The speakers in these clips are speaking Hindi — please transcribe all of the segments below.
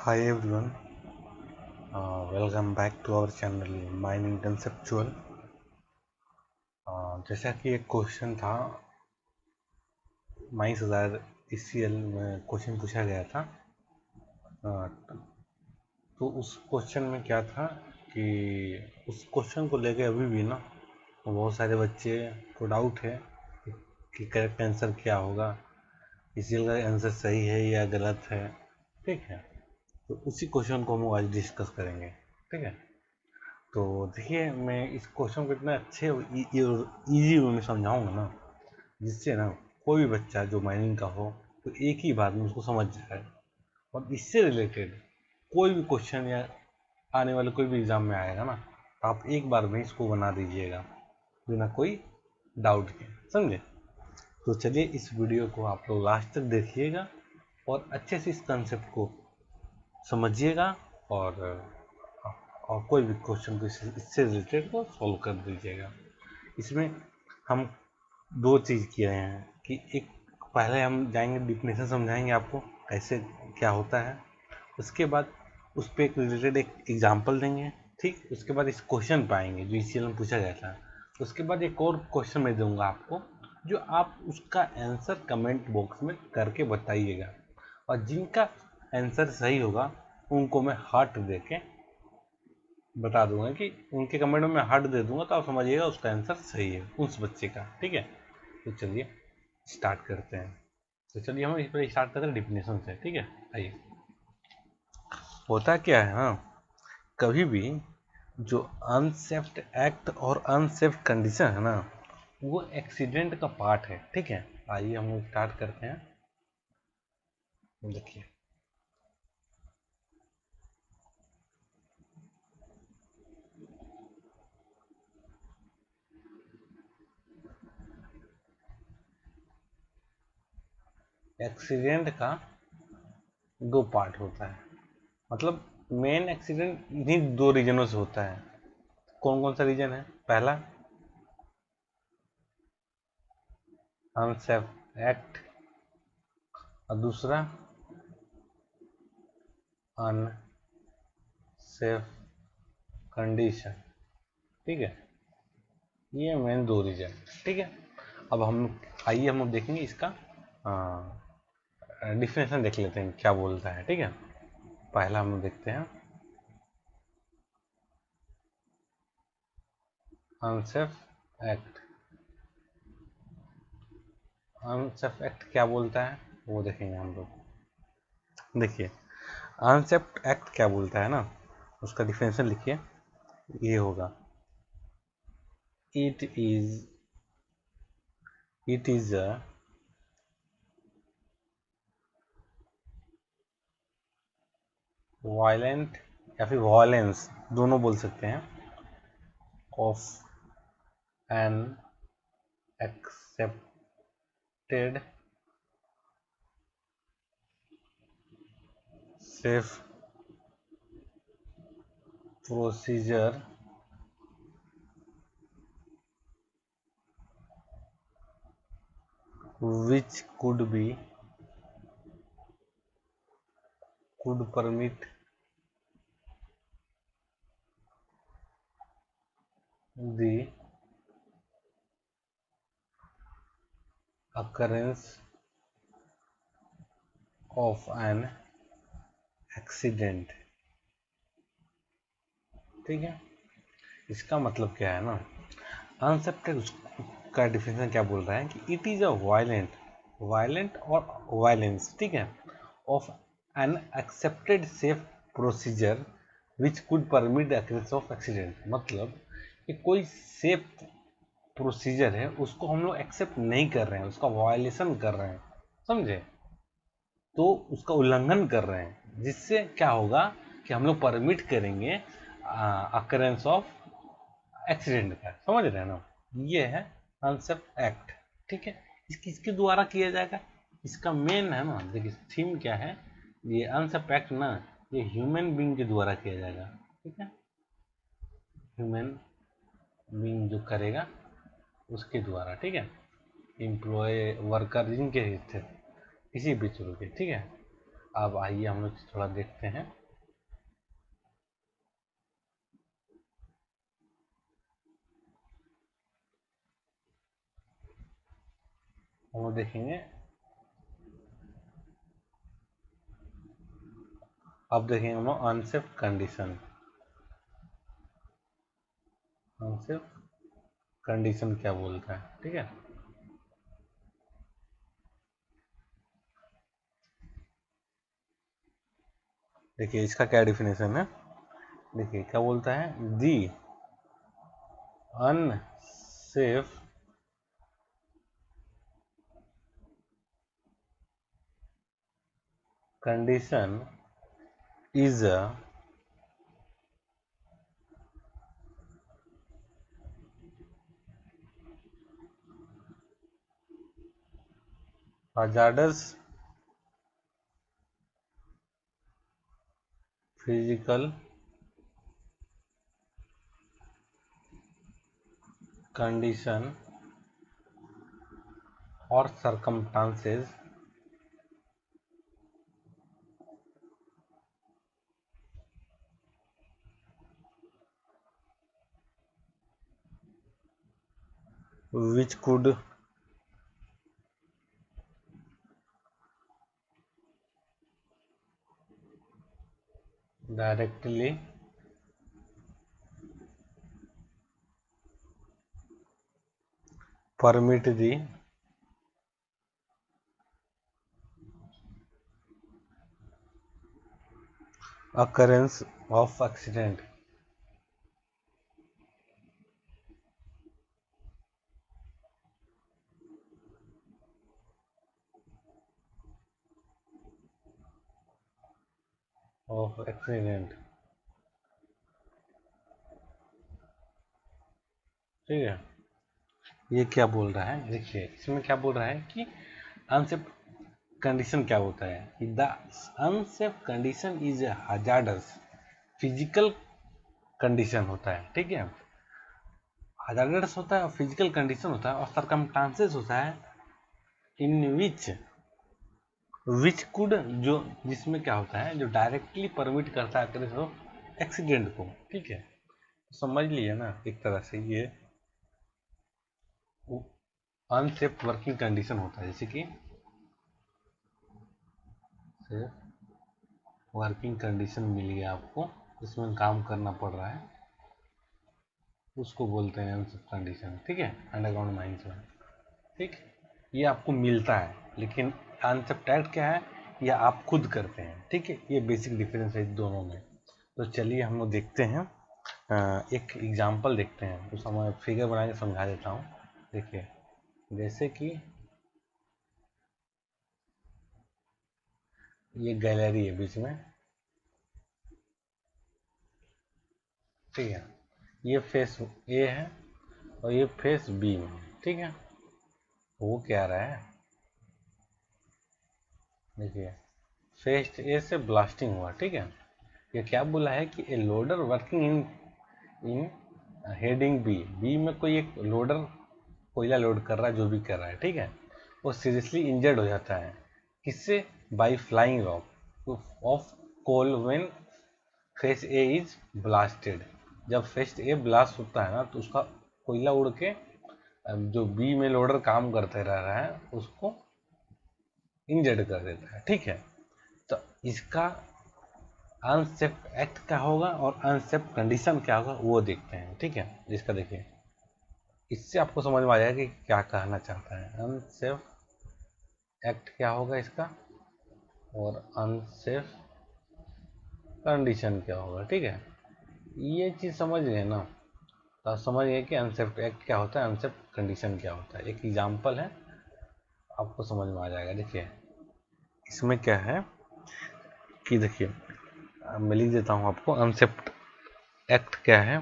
Hi everyone, welcome back to our channel Mining Conceptual। जैसा कि एक क्वेश्चन था माइंस 1000 ECL में क्वेश्चन पूछा गया था। तो उस क्वेश्चन में क्या था कि उस क्वेश्चन को लेके अभी भी ना बहुत सारे बच्चे को डाउट है कि करेक्ट आंसर क्या होगा, ECL का आंसर सही है या गलत है। ठीक है, तो उसी क्वेश्चन को हम आज डिस्कस करेंगे। ठीक है, तो देखिए मैं इस क्वेश्चन को इतना अच्छे इजी वे में समझाऊंगा ना, जिससे ना कोई भी बच्चा जो माइनिंग का हो तो एक ही बार में उसको समझ जाए। और इससे रिलेटेड कोई भी क्वेश्चन या आने वाले कोई भी एग्जाम में आएगा ना, तो आप एक बार में इसको बना दीजिएगा बिना कोई डाउट के। समझे? तो चलिए इस वीडियो को आप लोग लास्ट तक देखिएगा और अच्छे से इस कंसेप्ट को समझिएगा और कोई भी क्वेश्चन को इससे रिलेटेड को सॉल्व कर दीजिएगा। इसमें हम दो चीज़ किए हैं कि एक पहले हम जाएंगे डिफिनेशन समझाएंगे आपको कैसे क्या होता है, उसके बाद उस पर एक रिलेटेड एक एग्जांपल देंगे। ठीक, उसके बाद इस क्वेश्चन पाएंगे जो ECL में पूछा गया था। उसके बाद एक और क्वेश्चन मैं दूंगा आपको, जो आप उसका आंसर कमेंट बॉक्स में करके बताइएगा, और जिनका आंसर सही होगा उनको मैं हार्ट दे के बता दूंगा कि उनके कमेंट में मैं हार्ट दे दूंगा, तो आप समझिएगा उसका आंसर सही है उस बच्चे का। ठीक है, तो चलिए स्टार्ट करते हैं। तो चलिए हम इस पर स्टार्ट करते हैं डिफिनेशन से। ठीक है, आइए। होता क्या है ना, कभी भी जो अनसेफ्ट एक्ट और अनसेफ्ट कंडीशन है ना, वो एक्सीडेंट का पार्ट है। ठीक है, आइए हम स्टार्ट करते हैं। देखिए, एक्सीडेंट का दो पार्ट होता है, मतलब मेन एक्सीडेंट इन्हीं दो रीजनों से होता है। कौन कौन सा रीजन है? पहला अनसेफ एक्ट और दूसरा अनसेफ कंडीशन। ठीक है, ये मेन दो रीजन। ठीक है, अब हम आइए हम देखेंगे इसका डिफिनेशन देख लेते हैं क्या बोलता है। ठीक है, पहला हम देखते हैं अनसेफ एक्ट। अनसेफ एक्ट क्या बोलता है वो देखेंगे हम लोग। देखिए, अनसेफ एक्ट क्या बोलता है ना, उसका डिफिनेशन लिखिए, ये होगा इट इज अ वायलेंट या फिर वायलेंस, दोनों बोल सकते हैं, of an accepted safe procedure which could permit the occurrence of an accident। ठीक है, इसका मतलब क्या है ना, अनसेप्टेड का डिफिनेशन क्या बोल रहा है कि इट इज अ वायलेंट और वायलेंस, ठीक है, of an accepted safe procedure which could permit the occurrence of accident. मतलब कि कोई सेफ प्रोसीजर है उसको हम लोग एक्सेप्ट नहीं कर रहे हैं, उसका वायलेशन कर रहे हैं। समझे? तो उसका उल्लंघन कर रहे हैं, जिससे क्या होगा कि हम लोग परमिट करेंगे अकरेंस ऑफ एक्सीडेंट का। समझ रहे हैं ना? ये है अनसेफ एक्ट। ठीक है, इसके द्वारा किया जाएगा। इसका मेन है ना, देखिए थीम क्या है, ये अनसेफ एक्ट ना, ये ह्यूमन बीइंग के द्वारा किया जाएगा। ठीक है, ह्यूमन बीइंग जो करेगा उसके द्वारा। ठीक है, एम्प्लॉय वर्कर जिनके हित थे किसी भी थ्रू के। ठीक है, अब आइए हम लोग थोड़ा देखते हैं। हम लोग देखेंगे, अब देखेंगे हम लोग अनसेफ कंडीशन। अनसेफ कंडीशन क्या बोलता है, ठीक है। देखिए इसका क्या डिफिनेशन है, देखिए क्या बोलता है, दी unsafe condition is a hazardous physical condition or circumstances which could directly permit the occurrence of accident. Of accident, ठीक है। ये क्या बोल रहा है, देखिए इसमें क्या बोल रहा है कि अनसेफ कंडीशन क्या होता है, the unsafe condition is a hazardous physical condition होता है, ठीक है। हजार्डस होता है और फिजिकल कंडीशन होता है और सरकमस्टांसेस होता है इन विच कुड, जो जिसमें क्या होता है, जो डायरेक्टली परमिट करता है तेरे को एक्सीडेंट को, ठीक है। समझ लिए ना, एक तरह से ये अनसेफ वर्किंग कंडीशन होता है, जैसे कि सेफ वर्किंग कंडीशन मिल गया आपको, जिसमें काम करना पड़ रहा है, उसको बोलते हैं अनसेफ कंडीशन, ठीक है, अंडरग्राउंड माइंस में, ठीक। ये आपको मिलता है, लेकिन अनसेफ एक्ट क्या है, ये आप खुद करते हैं, ठीक है। ये बेसिक डिफरेंस है इन दोनों में। तो चलिए हम लोग देखते हैं, एक एग्जांपल देखते हैं, उसका मैं फिगर बना के समझा देता हूँ। देखिए जैसे कि ये गैलरी है बीच में, ठीक है। ये फेस ए है और ये फेस बी में, ठीक है। वो क्या रहा है, देखिए फेस ए से ब्लास्टिंग हुआ, ठीक है। ये क्या बोला है कि a loader working in in heading B, B में कोई एक लोडर कोयला लोड कर रहा है, जो भी कर रहा है, ठीक है। वो सीरियसली इंजर्ड हो जाता है, किससे, by flying of coal when face A is blasted. जब फेस ए ब्लास्ट होता है ना, तो उसका कोयला उड़ के जो बी में लोडर काम करते रह रहा है उसको इंजर्ड कर देता है, ठीक है। तो इसका अनसेफ एक्ट क्या होगा और अनसेफ कंडीशन क्या होगा वो देखते हैं, ठीक है। जिसका देखिए इससे आपको समझ में आ जाएगा कि क्या कहना चाहता है। अनसेफ एक्ट क्या होगा इसका और अनसेफ कंडीशन क्या होगा, ठीक है। ये चीज़ समझ गए ना, तो आप समझ गए कि अनसेफ एक्ट क्या होता है, अनसेफ कंडीशन क्या होता है। एक एग्जांपल है, आपको समझ में आ जाएगा। देखिए इसमें क्या है कि देखिए मैं लिख देता हूँ आपको, अनसेफ एक्ट क्या है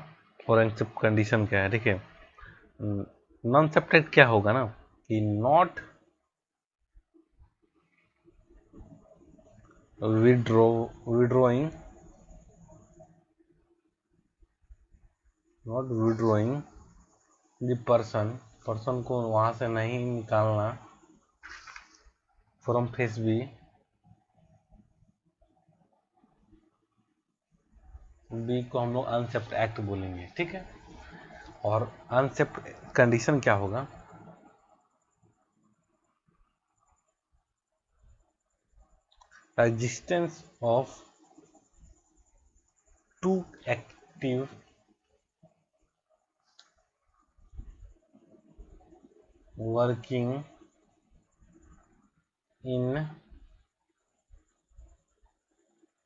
और अनसेफ कंडीशन क्या है। देखिए नॉन सेप्टेड क्या होगा ना, कि नॉट विड्रोइंग द पर्सन को वहां से नहीं निकालना फ्रॉम फेस बी बी को हम लोग अनसेप्ट एक्ट बोलेंगे, ठीक है। और अनसेप्ट कंडीशन क्या होगा, existence of two active working in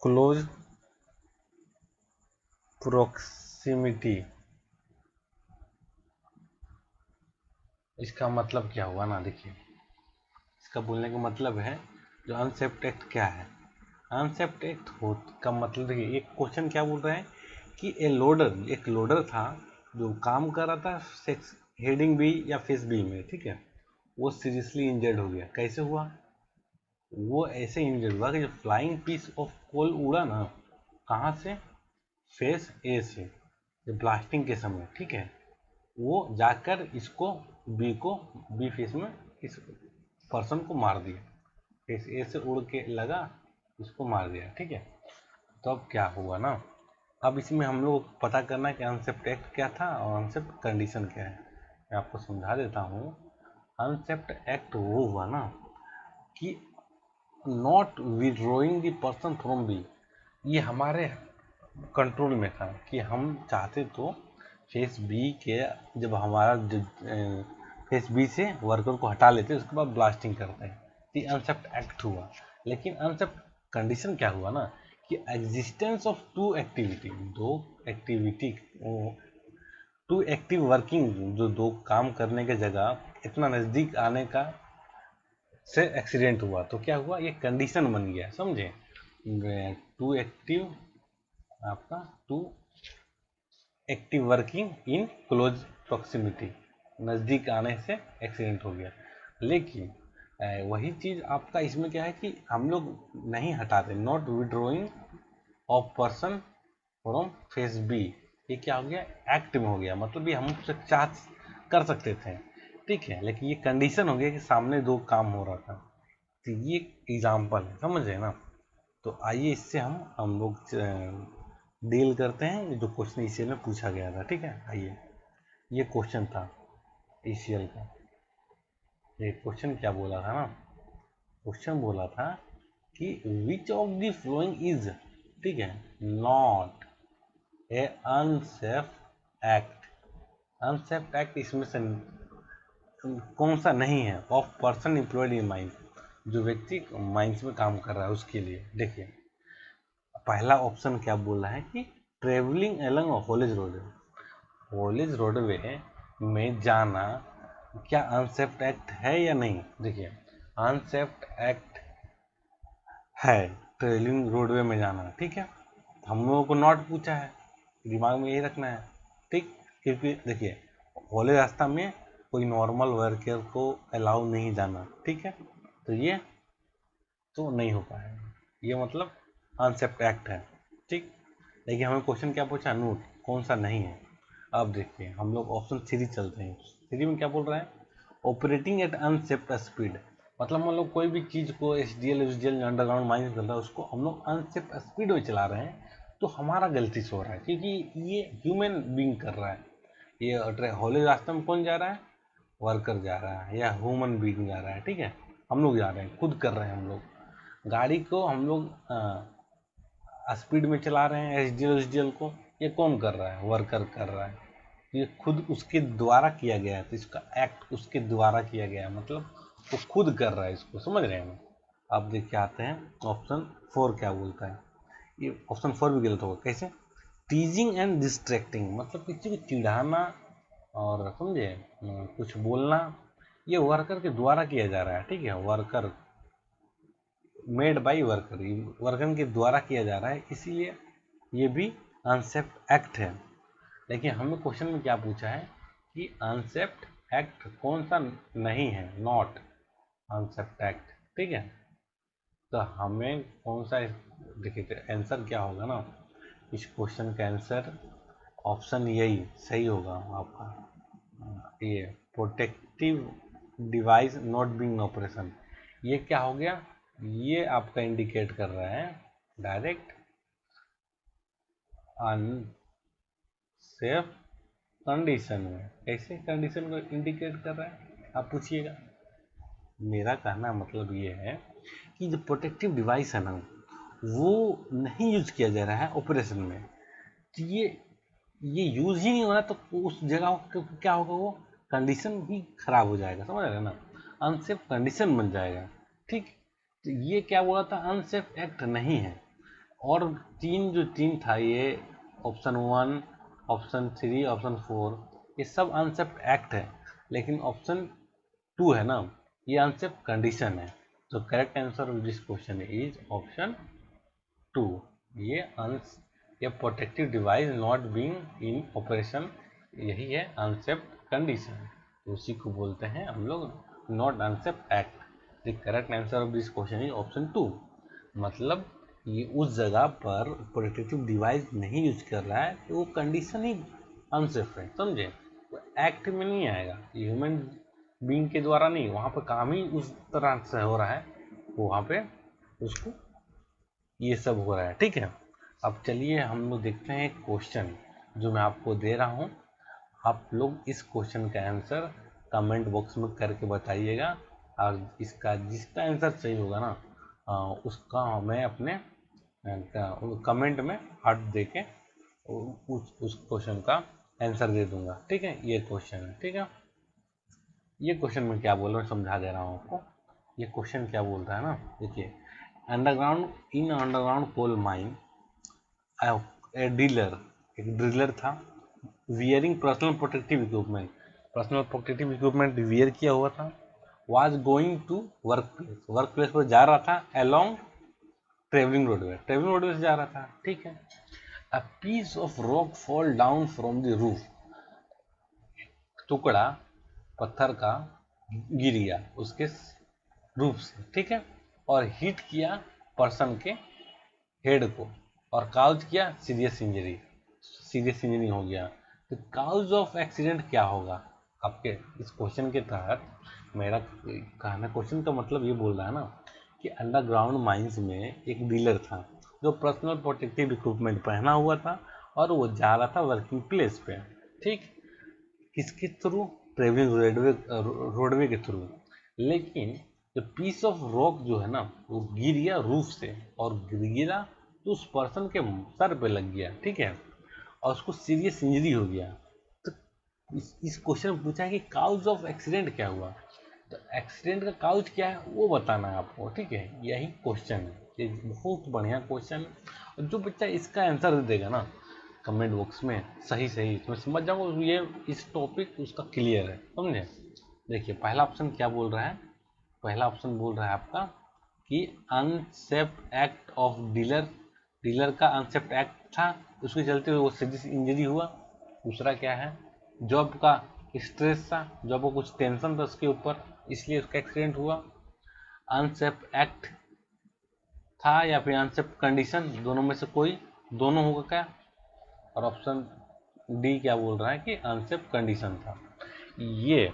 close proximity. इसका मतलब क्या हुआ ना, देखिए इसका बोलने का मतलब है, जो अनसेप्ट एक्ट क्या है, अनसेप्ट एक्ट हो का मतलब, देखिए एक क्वेश्चन क्या बोल रहे हैं कि एक लोडर था जो काम कर रहा था सेक्स हेडिंग बी या फेस बी में, ठीक है। वो सीरियसली इंजर्ड हो गया। कैसे हुआ, वो ऐसे इंजर्ड हुआ कि जब फ्लाइंग पीस ऑफ कोल उड़ा ना, कहाँ से, फेस ए से, जब ब्लास्टिंग के समय, ठीक है, वो जाकर इसको बी फेस में इस पर्सन को मार दिया। फेस ए से उड़ के लगा, इसको मार दिया, ठीक है। तो अब क्या हुआ ना, अब इसमें हम लोग पता करना है कि अनसेप्ट एक्ट क्या था और अनसेप्ट कंडीशन क्या है। मैं आपको समझा देता हूँ। अनसेप्ट एक्ट वो हुआ ना कि not withdrawing the person from B, ये हमारे कंट्रोल में था कि हम चाहते तो फेस बी के, जब हमारा फेस बी से वर्कर को हटा लेते उसके बाद ब्लास्टिंग करते हैं, तो अनसेप्ट एक्ट हुआ। लेकिन अनसेप्ट कंडीशन क्या हुआ ना कि एग्जिस्टेंस ऑफ टू एक्टिविटी, दो एक्टिविटी, टू एक्टिव वर्किंग, जो दो काम करने के जगह इतना नज़दीक आने का से एक्सीडेंट हुआ, तो क्या हुआ, ये कंडीशन बन गया, समझे। टू एक्टिव, आपका two active working in close proximity, नज़दीक आने से एक्सीडेंट हो गया। लेकिन वही चीज़ आपका इसमें क्या है कि हम लोग नहीं हटाते, not withdrawing of person from face B, ये क्या हो गया, एक्ट में हो गया। मतलब ये हम उससे चाह कर सकते थे, ठीक है, लेकिन ये कंडीशन हो गया कि सामने दो काम हो रहा था। तो ये एग्जाम्पल है, समझ रहे ना। तो आइए इससे हम लोग डील करते हैं जो क्वेश्चन ईसीएल में पूछा गया था, ठीक है। आइए, ये क्वेश्चन था ईसीएल का। ये क्वेश्चन क्या बोला था ना, क्वेश्चन बोला था कि which of the following is, ठीक है, not a unsafe act. Unsafe act इसमें से कौन सा नहीं है, of person employed in mines, जो व्यक्ति माइंस में काम कर रहा है उसके लिए। देखिए पहला ऑप्शन क्या बोल रहा है कि travelling along haulage roadway, haulage roadway में जाना क्या अनसेफ्ट एक्ट है या नहीं। देखिए अनसेफ्ट एक्ट है ट्रेवलिंग रोडवे में जाना, ठीक है। हम लोगों को नॉट पूछा है, दिमाग में यही रखना है, ठीक। क्योंकि देखिए हॉलेज रास्ता में कोई नॉर्मल वर्कर को अलाउ नहीं जाना, ठीक है, तो ये तो नहीं हो पाएगा, ये मतलब अनसेफ्ट एक्ट है, ठीक। लेकिन हमें क्वेश्चन क्या पूछा, नोट कौन सा नहीं है। अब देखिए हम लोग ऑप्शन 3 चलते हैं। 3 में क्या बोल रहा है, ऑपरेटिंग एट अनसेफ्ट स्पीड, मतलब हम लोग कोई भी चीज़ को एसडीएल अंडरग्राउंड माइनिंग कर रहा है उसको हम लोग अनसेफ्ट स्पीड में चला रहे हैं, तो हमारा गलती से हो रहा है, क्योंकि ये ह्यूमन बीइंग कर रहा है। ये हॉलेज रास्ते में कौन जा रहा है, वर्कर जा रहा है या ह्यूमन बीइंग जा रहा है, ठीक है। हम लोग जा रहे हैं, खुद कर रहे हैं, हम लोग गाड़ी को हम लोग स्पीड में चला रहे हैं, एसडीएल को ये कौन कर रहा है, वर्कर कर रहा है। ये खुद उसके द्वारा किया गया है, तो इसका एक्ट उसके द्वारा किया गया है, मतलब वो खुद कर रहा है इसको, समझ रहे हैं। अब देखिए आते हैं ऑप्शन 4 क्या बोलता है। ये ऑप्शन 4 भी गलत होगा, कैसे, टीजिंग एंड डिस्ट्रैक्टिंग, मतलब किसी को चिढ़ाना और समझे कुछ बोलना, ये वर्कर के द्वारा किया जा रहा है, ठीक है। Worker made by worker, worker के द्वारा किया जा रहा है, इसीलिए ये भी अनसेफ्ट एक्ट है। लेकिन हमें क्वेश्चन में क्या पूछा है कि अनसेफ्ट एक्ट कौन सा नहीं है, नॉट अनसेफ्ट एक्ट, ठीक है। तो हमें कौन सा, देखिए आंसर क्या होगा ना, इस क्वेश्चन का आंसर ऑप्शन यही सही होगा आपका, ये protective device not being operation. ये क्या हो गया, ये आपका इंडिकेट कर रहा है डायरेक्ट अनसेफ कंडीशन में। कैसे कंडीशन को इंडिकेट कर रहा है आप पूछिएगा। मेरा कहना मतलब ये है कि जो प्रोटेक्टिव डिवाइस है ना वो नहीं यूज किया जा रहा है ऑपरेशन में, तो ये यूज ही नहीं हो रहा, तो उस जगह क्या होगा, वो कंडीशन ही खराब हो जाएगा, समझ रहे ना, अनसेफ कंडीशन बन जाएगा। ठीक, तो ये क्या बोला था, अनसेफ एक्ट नहीं है। और तीन था ये, ऑप्शन 1, ऑप्शन 3, ऑप्शन 4, ये सब अनसेफ एक्ट है, लेकिन ऑप्शन 2 है ना, ये अनसेफ कंडीशन है। तो correct answer of this question is option 2। ये protective device not being in operation, यही है अनसेफ कंडीशन, तो उसी को बोलते हैं हम लोग not unsafe act. The correct answer of this question is option 2। मतलब ये उस जगह पर प्रोटेक्टिव डिवाइस नहीं यूज कर रहा है तो वो कंडीशन ही अनसेफ है, समझे, वो एक्ट में नहीं आएगा, ह्यूमन बीइंग के द्वारा नहीं, वहाँ पर काम ही उस तरह से हो रहा है, वहाँ पे उसको ये सब हो रहा है। ठीक है, अब चलिए हम लोग देखते हैं क्वेश्चन जो मैं आपको दे रहा हूँ। आप लोग इस क्वेश्चन का आंसर कमेंट बॉक्स में करके बताइएगा, और इसका जिसका आंसर सही होगा ना उसका मैं अपने कमेंट में हार्ट दे के उस क्वेश्चन का आंसर दे दूंगा। ठीक है, ये क्वेश्चन है। ठीक है, ये क्वेश्चन में क्या बोल रहा हूँ समझा दे रहा हूँ आपको। ये क्वेश्चन क्या बोल रहा है ना, देखिए, अंडरग्राउंड कोल माइन एक ड्रिलर था, wearing personal protective equipment wear किया हुआ था, was going to work place पर जा रहा था, अलोंग ट्रेवलिंग रोडवे से जा रहा था। ठीक है, a piece of rock fall down from the roof, टुकड़ा पत्थर का गिर गया उसके रूफ से। ठीक है, और हिट किया पर्सन के हेड को और काउज किया सीरियस इंजरी हो गया। तो काउज ऑफ एक्सीडेंट क्या होगा आपके इस क्वेश्चन के तहत। मेरा कहना, क्वेश्चन का मतलब ये बोल रहा है ना कि अंडरग्राउंड माइंस में एक डीलर था जो पर्सनल प्रोटेक्टिव इक्विपमेंट पहना हुआ था और वो जा रहा था वर्किंग प्लेस पे। ठीक, किसके थ्रू, ट्रेवलिंग रोडवे के थ्रू, लेकिन जो पीस ऑफ रॉक जो है ना वो गिर गया रूफ से, और गिरा तो उस पर्सन के सर पे लग गया। ठीक है, और उसको सीरियस इंजरी हो गया। तो इस क्वेश्चन में पूछा है कि काउज ऑफ एक्सीडेंट क्या हुआ, तो एक्सीडेंट का काउज क्या है वो बताना है आपको। ठीक है, यही क्वेश्चन है, ये बहुत बढ़िया क्वेश्चन। और जो बच्चा इसका आंसर दे देगा ना कमेंट बॉक्स में सही इसमें समझ जाओ ये इस टॉपिक उसका क्लियर है, समझे। देखिए, पहला ऑप्शन क्या बोल रहा है, पहला ऑप्शन बोल रहा है आपका कि अनसेफ एक्ट ऑफ डीलर का अनसेफ एक्ट था, उसके चलते वो सीरियस इंजरी हुआ। दूसरा क्या है, जॉब का स्ट्रेस था, जॉब को कुछ टेंशन था उसके ऊपर, इसलिए उसका एक्सीडेंट हुआ। अनसेफ एक्ट था या फिर अनसेफ कंडीशन, दोनों में से कोई, दोनों होगा क्या। और ऑप्शन डी क्या बोल रहा है कि अनसेफ कंडीशन था। ये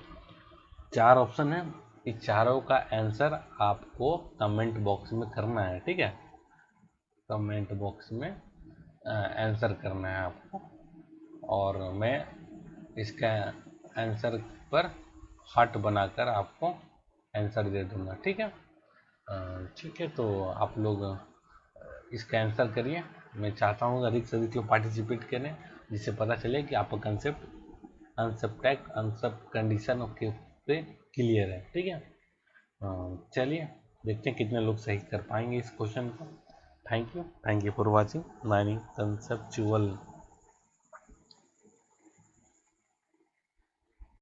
4 ऑप्शन है, इस चारों का आंसर आपको कमेंट बॉक्स में करना है। ठीक है, कमेंट बॉक्स में आंसर करना है आपको, और मैं इसका आंसर पर हार्ट बनाकर आपको आंसर दे दूंगा। ठीक है, ठीक है, तो आप लोग इसका आंसर करिए। मैं चाहता हूँ अधिक से अधिक लोग पार्टिसिपेट करें, जिससे पता चले कि आपका कंसेप्ट अनसेप्ट कंडीशन के पे क्लियर है। ठीक है, चलिए देखते हैं कितने लोग सही कर पाएंगे इस क्वेश्चन को। Thank you for watching mining conceptual.